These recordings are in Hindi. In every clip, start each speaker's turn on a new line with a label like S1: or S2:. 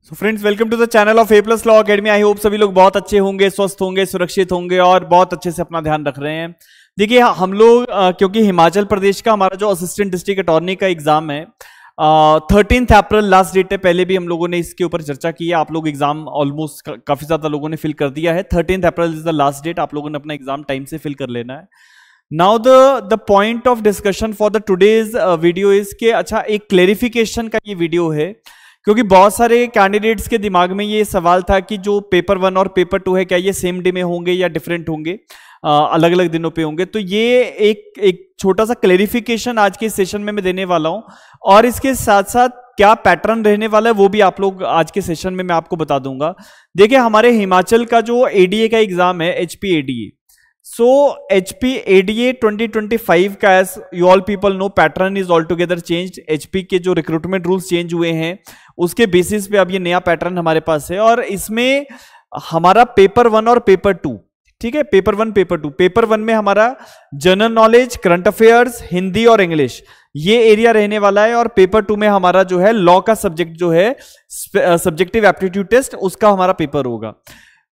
S1: So friends, welcome to the channel of A plus law academy. I hope सभी लोग बहुत अच्छे होंगे, स्वस्थ होंगे, सुरक्षित होंगे और बहुत अच्छे से अपना ध्यान रख रहे हैं। देखिए हम लोग क्योंकि हिमाचल प्रदेश का हमारा जो असिस्टेंट डिस्ट्रिक्ट अटॉर्नी का एग्जाम है 13 अप्रैल लास्ट डेट है। पहले भी हम लोगों ने इसके ऊपर चर्चा की है। आप लोग एग्जाम ऑलमोस्ट काफी ज्यादा लोगों ने फिल कर दिया है। 13 April is the last date. आप लोगों ने अपना एग्जाम टाइम से फिल कर लेना है। Now the point of discussion for the today's video is के अच्छा एक क्लेरिफिकेशन का ये वीडियो है, क्योंकि बहुत सारे कैंडिडेट्स के दिमाग में ये सवाल था कि जो पेपर 1 और पेपर 2 है क्या ये सेम डे में होंगे या डिफरेंट होंगे, अलग अलग दिनों पे होंगे। तो ये एक छोटा सा क्लेरिफिकेशन आज के सेशन में मैं देने वाला हूं, और इसके साथ साथ क्या पैटर्न रहने वाला है वो भी आप लोग आज के सेशन में मैं आपको बता दूंगा। देखिए हमारे हिमाचल का जो एडीए का एग्जाम है HP ADA, so HP ADA 2025 का as you all people know pattern is all together changed. HP के जो रिक्रूटमेंट रूल्स चेंज हुए हैं उसके बेसिस पे अब ये नया पैटर्न हमारे पास है, और इसमें हमारा पेपर 1 और पेपर 2, ठीक है, पेपर 1 पेपर 2। पेपर 1 में हमारा general knowledge, current affairs, Hindi और इंग्लिश ये एरिया रहने वाला है, और पेपर 2 में हमारा जो है लॉ का सब्जेक्ट जो है सब्जेक्टिव एप्टीट्यूड टेस्ट उसका हमारा पेपर होगा।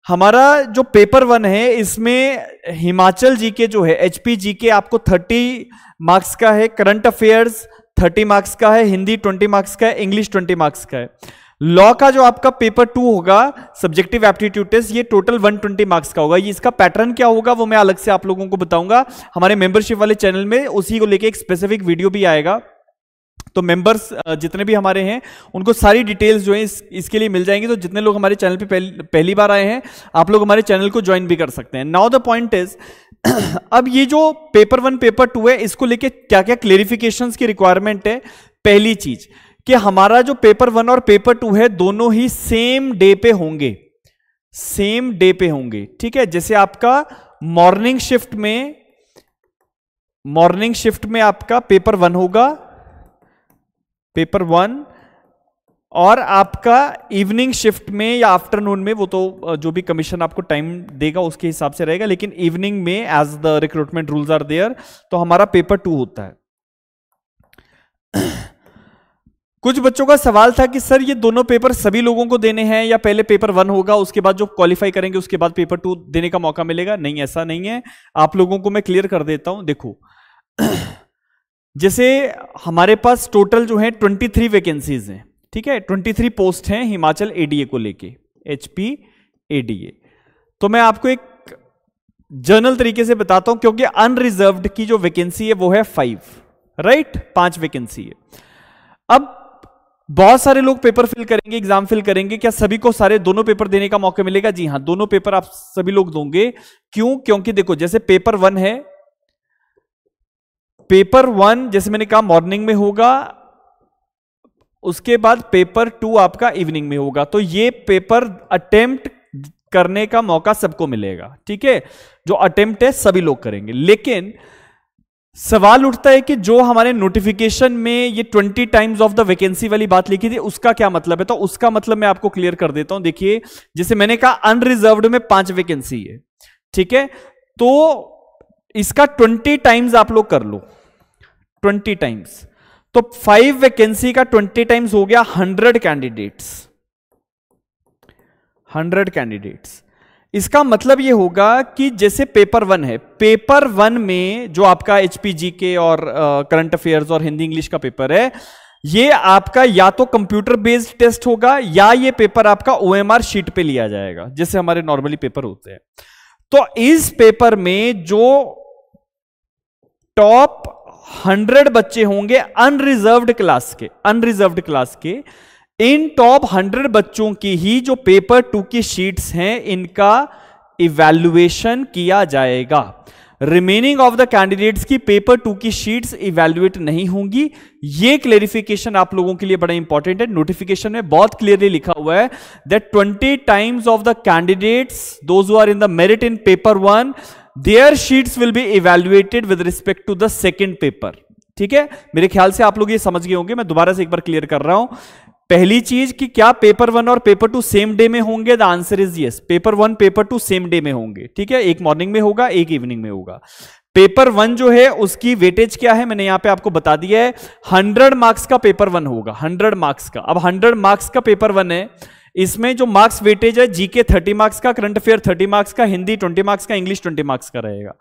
S1: हमारा जो पेपर 1 है इसमें हिमाचल जीके जो है HP जीके आपको 30 मार्क्स का है, करंट अफेयर्स 30 मार्क्स का है, हिंदी 20 मार्क्स का है, इंग्लिश 20 मार्क्स का है। लॉ का जो आपका पेपर 2 होगा सब्जेक्टिव एप्टीट्यूड टेस्ट, ये टोटल 120 मार्क्स का होगा। ये इसका पैटर्न क्या होगा वो मैं अलग से आप लोगों को बताऊंगा हमारे मेंबरशिप वाले चैनल में, उसी को लेके एक स्पेसिफिक वीडियो भी आएगा। तो मेंबर्स जितने भी हमारे हैं उनको सारी डिटेल्स जो है इसके लिए मिल जाएंगी। तो जितने लोग हमारे चैनल पे पहली बार आए हैं आप लोग हमारे चैनल को ज्वाइन भी कर सकते हैं। नाउ द पॉइंट इज अब ये जो पेपर 1 पेपर 2 है इसको लेके क्या क्या क्लेरिफिकेशंस की रिक्वायरमेंट है। पहली चीज कि हमारा जो पेपर 1 और पेपर 2 है दोनों ही सेम डे पे होंगे, सेम डे पे होंगे, ठीक है। जैसे आपका मॉर्निंग शिफ्ट में आपका पेपर 1 होगा, पेपर 1, और आपका इवनिंग शिफ्ट में या आफ्टरनून में, वो तो जो भी कमीशन आपको टाइम देगा उसके हिसाब से रहेगा, लेकिन इवनिंग में as the recruitment rules are there तो हमारा पेपर 2 होता है। कुछ बच्चों का सवाल था कि सर ये दोनों पेपर सभी लोगों को देने हैं या पहले पेपर 1 होगा उसके बाद जो क्वालिफाई करेंगे उसके बाद पेपर 2 देने का मौका मिलेगा। नहीं, ऐसा नहीं है। आप लोगों को मैं क्लियर कर देता हूं। देखो जैसे हमारे पास टोटल जो है 23 वैकेंसीज हैं, ठीक है, 23 पोस्ट हैं हिमाचल एडीए को लेके, HP ADA। तो मैं आपको एक जनरल तरीके से बताता हूं, क्योंकि अनरिजर्व्ड की जो वैकेंसी है वो है 5, राइट, 5 वैकेंसी है। अब बहुत सारे लोग पेपर फिल करेंगे, एग्जाम फिल करेंगे, क्या सभी को सारे दोनों पेपर देने का मौका मिलेगा? जी हां, दोनों पेपर आप सभी लोग दोगे। क्यों? क्योंकि देखो जैसे पेपर 1 है, पेपर 1 जैसे मैंने कहा मॉर्निंग में होगा, उसके बाद पेपर 2 आपका इवनिंग में होगा। तो ये पेपर अटेम्प्ट करने का मौका सबको मिलेगा, ठीक है। जो अटेम्प्ट है सभी लोग करेंगे, लेकिन सवाल उठता है कि जो हमारे नोटिफिकेशन में ये 20 टाइम्स ऑफ द वैकेंसी वाली बात लिखी थी उसका क्या मतलब है? तो उसका मतलब मैं आपको क्लियर कर देता हूं। देखिए जैसे मैंने कहा अनरिजर्व्ड में 5 वैकेंसी है, ठीक है, तो इसका 20 टाइम्स आप लोग कर लो, 20 टाइम्स, तो 5 वैकेंसी का 20 टाइम्स हो गया 100 कैंडिडेट्स, 100 कैंडिडेट्स। इसका मतलब यह होगा कि जैसे पेपर 1 है, पेपर 1 में जो आपका HP GK और करंट अफेयर्स और हिंदी इंग्लिश का पेपर है, ये आपका या तो कंप्यूटर बेस्ड टेस्ट होगा या ये पेपर आपका OMR शीट पे लिया जाएगा जैसे हमारे नॉर्मली पेपर होते हैं। तो इस पेपर में जो टॉप 100 बच्चे होंगे अनरिजर्व्ड क्लास के, इन टॉप 100 बच्चों की ही जो पेपर 2 की शीट्स हैं इनका इवैल्यूएशन किया जाएगा। रिमेनिंग ऑफ द कैंडिडेट्स की पेपर 2 की शीट्स इवैल्यूएट नहीं होंगी। ये क्लेरिफिकेशन आप लोगों के लिए बड़ा इंपॉर्टेंट है। नोटिफिकेशन में बहुत क्लियरली लिखा हुआ है that 20 times of the candidates those who are in the merit in paper 1 their sheets will be evaluated with respect to the second paper, ठीक है। मेरे ख्याल से आप लोग ये समझ गए होंगे, मैं दोबारा से एक बार क्लियर कर रहा हूं। पहली चीज कि क्या पेपर 1 और पेपर 2 सेम डे में होंगे? The answer is yes, paper 1 paper 2 same day में होंगे, ठीक है। एक मॉर्निंग में होगा, एक इवनिंग में होगा। पेपर 1 जो है उसकी वेटेज क्या है मैंने यहां पे आपको बता दिया है, 100 मार्क्स का पेपर 1 होगा, 100 मार्क्स का। अब 100 मार्क्स का पेपर 1 है, इसमें जो मार्क्स वेटेज है, जीके 30 मार्क्स का, करंट अफेयर 30 मार्क्स का, हिंदी 20 मार्क्स का, इंग्लिश 20 मार्क्स का रहेगा।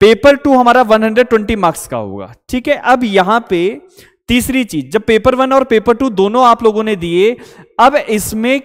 S1: पेपर 2 हमारा 120 मार्क्स का होगा। ठीक है, अब यहां पे तीसरी चीज, जब पेपर 1 और पेपर 2 दोनों आप लोगों ने दिए, अब इसमें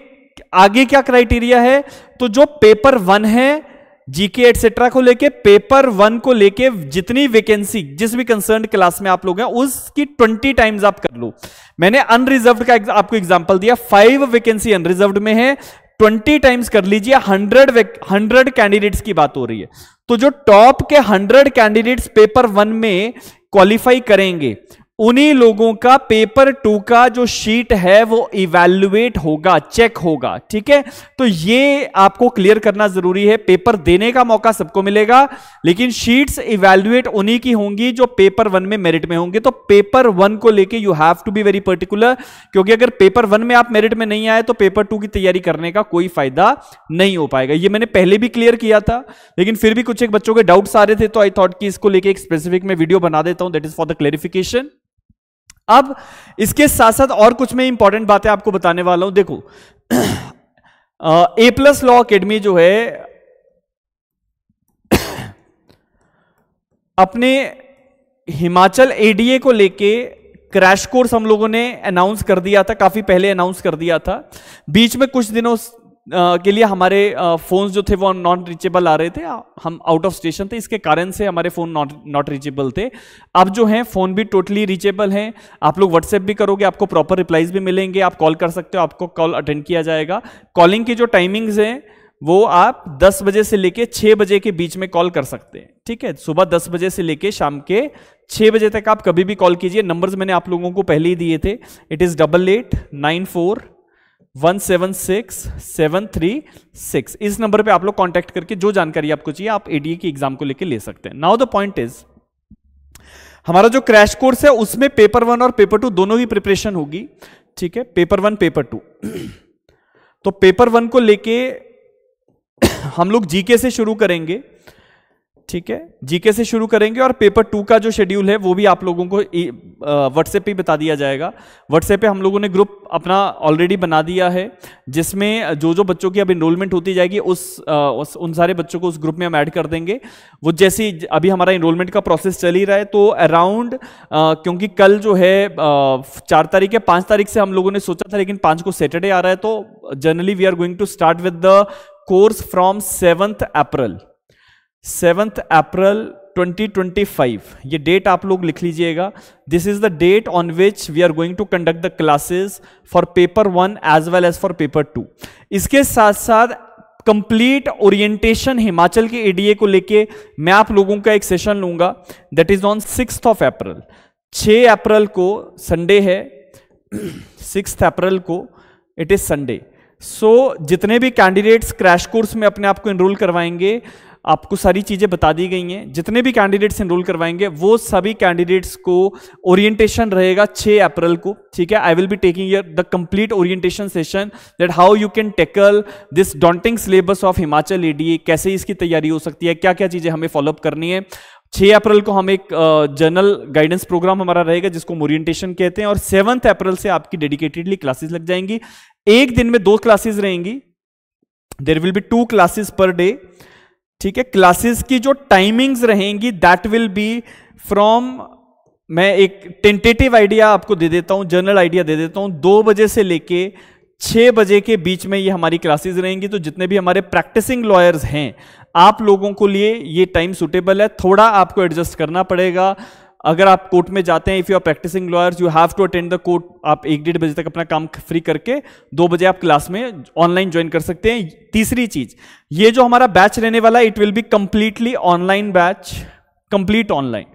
S1: आगे क्या क्राइटेरिया है, तो जो पेपर 1 है जीके एटसेट्रा को लेके, पेपर 1 को लेके जितनी वैकेंसी जिस भी कंसर्न क्लास में आप लोग हैं उसकी 20 टाइम्स आप कर लो। मैंने अनरिजर्व्ड का आपको एग्जांपल दिया, 5 वैकेंसी अनरिजर्व्ड में है, 20 टाइम्स कर लीजिए, 100 कैंडिडेट्स की बात हो रही है। तो जो टॉप के 100 कैंडिडेट्स पेपर 1 में क्वालिफाई करेंगे, उन्हीं लोगों का पेपर 2 का जो शीट है वो इवैल्यूएट होगा, चेक होगा। ठीक है, तो ये आपको क्लियर करना जरूरी है। पेपर देने का मौका सबको मिलेगा, लेकिन शीट्स इवैल्यूएट उन्हीं की होंगी जो पेपर 1 में मेरिट में होंगे। तो पेपर 1 को लेके you have to be very particular, क्योंकि अगर पेपर 1 में आप मेरिट में नहीं आए तो पेपर 2 की तैयारी करने का कोई फायदा नहीं हो पाएगा। ये मैंने पहले भी क्लियर किया था, लेकिन फिर भी कुछ एक बच्चों के डाउट्स आ रहे थे, तो आई थॉट कि इसको लेके एक स्पेसिफिक में वीडियो बना देता हूं, that is for the clarification. अब इसके साथ साथ और कुछ मैं इंपॉर्टेंट बातें आपको बताने वाला हूं। देखो, ए प्लस लॉ अकेडमी जो है अपने हिमाचल एडीए को लेके क्रैश कोर्स हम लोगों ने अनाउंस कर दिया था, काफी पहले अनाउंस कर दिया था। बीच में कुछ दिनों के लिए हमारे फोन्स जो थे वो नॉन रीचेबल आ रहे थे, हम आउट ऑफ स्टेशन थे, इसके कारण से हमारे फोन नॉट रीचेबल थे। अब जो है फोन भी टोटली रीचेबल हैं। आप लोग व्हाट्सएप भी करोगे, आपको प्रॉपर रिप्लाईज भी मिलेंगे, आप कॉल कर सकते हो, आपको कॉल अटेंड किया जाएगा। कॉलिंग की जो टाइमिंग्स हैं वो आप 10 बजे से लेके 6 बजे के बीच में कॉल कर सकते हैं। ठीक है, सुबह 10 बजे से लेके शाम के 6 बजे तक आप कभी भी कॉल कीजिए। नंबर्स मैंने आप लोगों को पहले ही दिए थे, इट इज 8894176736। इस नंबर पे आप लोग कांटेक्ट करके जो जानकारी आपको चाहिए आप एडीए की एग्जाम को लेके ले सकते हैं। नाउ द पॉइंट इज, हमारा जो क्रैश कोर्स है उसमें पेपर 1 और पेपर 2 दोनों ही प्रिपरेशन होगी। ठीक है, पेपर 1 पेपर 2। तो पेपर 1 को लेके हम लोग जीके से शुरू करेंगे। ठीक है, जीके से शुरू करेंगे, और पेपर 2 का जो शेड्यूल है वो भी आप लोगों को व्हाट्सएप पे बता दिया जाएगा। व्हाट्सएप पे हम लोगों ने ग्रुप अपना ऑलरेडी बना दिया है, जिसमें जो जो बच्चों की अब इनरोलमेंट होती जाएगी उन सारे बच्चों को उस ग्रुप में हम ऐड कर देंगे। वो जैसे अभी हमारा इनरोलमेंट का प्रोसेस चल ही रहा है, तो अराउंड क्योंकि कल जो है 4 तारीख है, 5 तारीख से हम लोगों ने सोचा था, लेकिन 5 को सैटरडे आ रहा है, तो generally we are going to start with the course from 7th April 2025। ये डेट आप लोग लिख लीजिएगा। This is the date on which we are going to conduct the classes for paper 1 as well as for paper 2। इसके साथ साथ कंप्लीट ओरिएंटेशन हिमाचल के एडीए को लेके मैं आप लोगों का एक सेशन लूंगा, दैट इज ऑन 6th अप्रैल। 6 अप्रैल को संडे है, 6 अप्रैल को इट इज संडे। सो जितने भी कैंडिडेट्स क्रैश कोर्स में अपने आप को एनरोल करवाएंगे, आपको सारी चीजें बता दी गई हैं। जितने भी कैंडिडेट्स एनरोल करवाएंगे वो सभी कैंडिडेट्स को ओरिएंटेशन रहेगा 6 अप्रैल को। ठीक है, I will be taking the complete orientation session, that how you can tackle this daunting syllabus of Himachal ADA, कैसे इसकी तैयारी हो सकती है, क्या क्या चीजें हमें फॉलोअप करनी है। 6 अप्रैल को हम एक जनरल गाइडेंस प्रोग्राम हमारा रहेगा जिसको ओरिएंटेशन कहते हैं, और 7th अप्रैल से आपकी डेडिकेटेडली क्लासेस लग जाएंगी। एक दिन में 2 क्लासेस रहेंगी, there will be 2 classes per day. ठीक है, क्लासेस की जो टाइमिंग्स रहेंगी दैट विल बी फ्रॉम, मैं एक टेंटेटिव आइडिया आपको दे देता हूं, जनरल आइडिया दे देता हूं, 2 बजे से लेके 6 बजे के बीच में ये हमारी क्लासेस रहेंगी। तो जितने भी हमारे प्रैक्टिसिंग लॉयर्स हैं, आप लोगों को लिए ये टाइम सुटेबल है। थोड़ा आपको एडजस्ट करना पड़ेगा। अगर आप कोर्ट में जाते हैं, if you are practising lawyers, you have to attend the court. आप 1-1.5 बजे तक अपना काम फ्री करके 2 बजे आप क्लास में ऑनलाइन ज्वाइन कर सकते हैं। तीसरी चीज, ये जो हमारा बैच रहने वाला है, it will be completely online batch, complete online.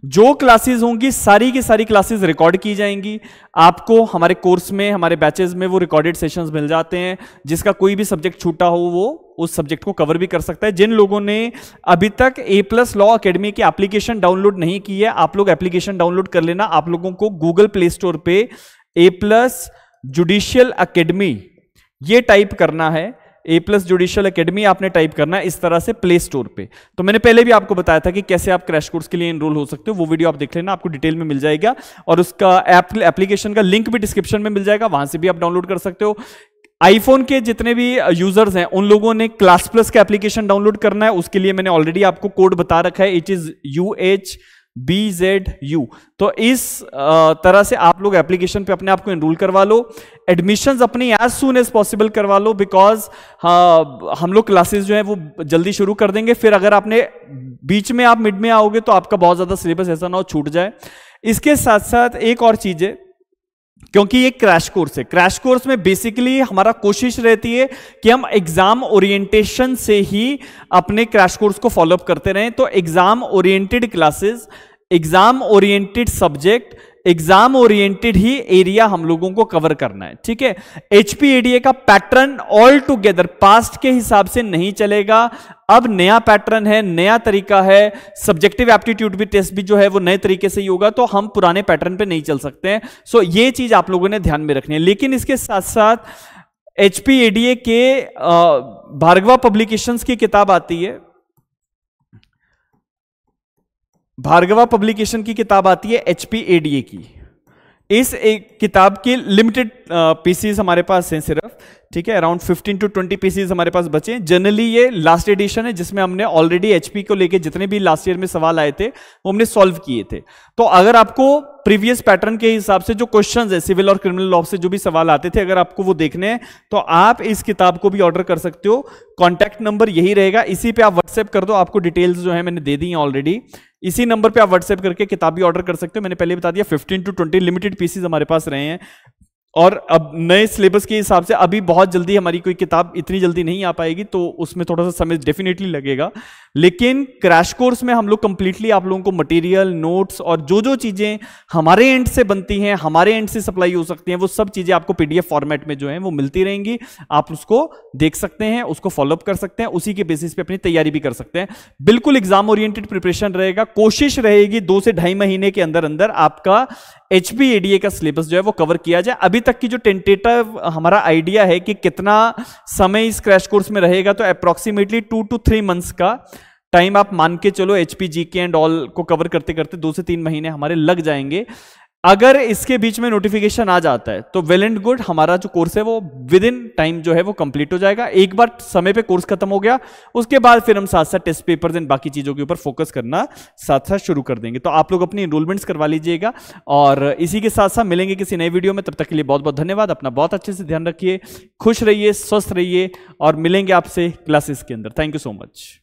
S1: जो क्लासेस होंगी सारी की सारी क्लासेस रिकॉर्ड की जाएंगी। आपको हमारे कोर्स में, हमारे बैचेस में वो रिकॉर्डेड सेशंस मिल जाते हैं। जिसका कोई भी सब्जेक्ट छूटा हो वो उस सब्जेक्ट को कवर भी कर सकता है। जिन लोगों ने अभी तक ए प्लस लॉ अकेडमी की एप्लीकेशन डाउनलोड नहीं की है, आप लोग एप्लीकेशन डाउनलोड कर लेना। आप लोगों को गूगल प्ले स्टोर पे ए प्लस जुडिशियल अकेडमी ये टाइप करना है, ए प्लस जुडिशियल अकेडमी आपने टाइप करना है इस तरह से प्ले स्टोर पे। तो मैंने पहले भी आपको बताया था कि कैसे आप क्रैश कोर्स के लिए एनरोल हो सकते हो, वो वीडियो आप देख लेना, आपको डिटेल में मिल जाएगा। और उसका एप्लीकेशन का लिंक भी डिस्क्रिप्शन में मिल जाएगा, वहां से भी आप डाउनलोड कर सकते हो। आईफोन के जितने भी यूजर्स हैं उन लोगों ने क्लास प्लस का एप्लीकेशन डाउनलोड करना है, उसके लिए मैंने ऑलरेडी आपको कोड बता रखा है, इट इज UHBZU। तो इस तरह से आप लोग एप्लीकेशन पे अपने आप को एनरोल करवा लो, एडमिशंस अपनी एज सून एज पॉसिबल करवा लो, बिकॉज हम लोग क्लासेस जो है वो जल्दी शुरू कर देंगे। फिर अगर आपने बीच में आप मिड में आओगे तो आपका बहुत ज्यादा सिलेबस ऐसा ना हो छूट जाए। इसके साथ साथ एक और चीज है, क्योंकि ये क्रैश कोर्स है, क्रैश कोर्स में बेसिकली हमारा कोशिश रहती है कि हम एग्जाम ओरिएंटेशन से ही अपने क्रैश कोर्स को फॉलोअप करते रहें। तो exam oriented classes, exam oriented subject, exam oriented ही एरिया हम लोगों को कवर करना है, ठीक है। HPADA का पैटर्न ऑल टुगेदर पास्ट के हिसाब से नहीं चलेगा, अब नया पैटर्न है, नया तरीका है। सब्जेक्टिव एप्टीट्यूड भी टेस्ट भी जो है वो नए तरीके से ही होगा, तो हम पुराने पैटर्न पे नहीं चल सकते हैं। सो ये चीज आप लोगों ने ध्यान में रखनी है। लेकिन इसके साथ साथ HPADA के भार्गवा पब्लिकेशंस की किताब आती है, भार्गवा पब्लिकेशन की किताब आती है HPADA की। इस एक किताब की लिमिटेड पीसीज हमारे पास हैं सिर्फ, ठीक है, अराउंड 15 to 20 पीसीज हमारे पास बचे। जनरली ये लास्ट एडिशन है जिसमें हमने ऑलरेडी HP को लेके जितने भी लास्ट ईयर में सवाल आए थे वो हमने सॉल्व किए थे। तो अगर आपको प्रीवियस पैटर्न के हिसाब से जो क्वेश्चंस है सिविल और क्रिमिनल लॉ से जो भी सवाल आते थे, अगर आपको वो देखने हैं तो आप इस किताब को भी ऑर्डर कर सकते हो। कॉन्टैक्ट नंबर यही रहेगा, इसी पे आप व्हाट्सएप कर दो, आपको डिटेल्स जो है मैंने दे दी हैं ऑलरेडी। इसी नंबर पे आप व्हाट्सएप करके किताब भी ऑर्डर कर सकते हो। मैंने पहले बता दिया 15 to 20 लिमिटेड पीसेस हमारे पास रहे हैं, और अब नए सिलेबस के हिसाब से अभी बहुत जल्दी हमारी कोई किताब इतनी जल्दी नहीं आ पाएगी, तो उसमें थोड़ा सा समय डेफिनेटली लगेगा। लेकिन क्रैश कोर्स में हम लोग कंप्लीटली आप लोगों को मटेरियल, नोट्स और जो जो चीजें हमारे एंड से बनती हैं, हमारे एंड से सप्लाई हो सकती हैं, वो सब चीजें आपको PDF फॉर्मेट में जो है वो मिलती रहेंगी। आप उसको देख सकते हैं, उसको फॉलोअप कर सकते हैं, उसी के बेसिस पे अपनी तैयारी भी कर सकते हैं। बिल्कुल एग्जाम ओरिएंटेड प्रिपरेशन रहेगा। कोशिश रहेगी 2 से 2.5 महीने के अंदर अंदर आपका HPADA का सिलेबस जो है वो कवर किया जाए। अभी तक की जो टेंटेटिव हमारा आइडिया है कि कितना समय इस क्रैश कोर्स में रहेगा, तो अप्रोक्सीमेटली 2 to 3 मंथ्स का टाइम आप मान के चलो। HPGK एंड ऑल को कवर करते करते 2 से 3 महीने हमारे लग जाएंगे। अगर इसके बीच में नोटिफिकेशन आ जाता है तो वेल एंड गुड, हमारा जो कोर्स है वो विद इन टाइम जो है वो कंप्लीट हो जाएगा। एक बार समय पे कोर्स खत्म हो गया, उसके बाद फिर हम साथ साथ टेस्ट पेपर्स एंड बाकी चीजों के ऊपर फोकस करना साथ साथ शुरू कर देंगे। तो आप लोग अपनी एनरोलमेंट्स करवा लीजिएगा, और इसी के साथ साथ मिलेंगे किसी नए वीडियो में। तब तक के लिए बहुत बहुत धन्यवाद। अपना बहुत अच्छे से ध्यान रखिए, खुश रहिए, स्वस्थ रहिए, और मिलेंगे आपसे क्लासेस के अंदर। Thank you so much.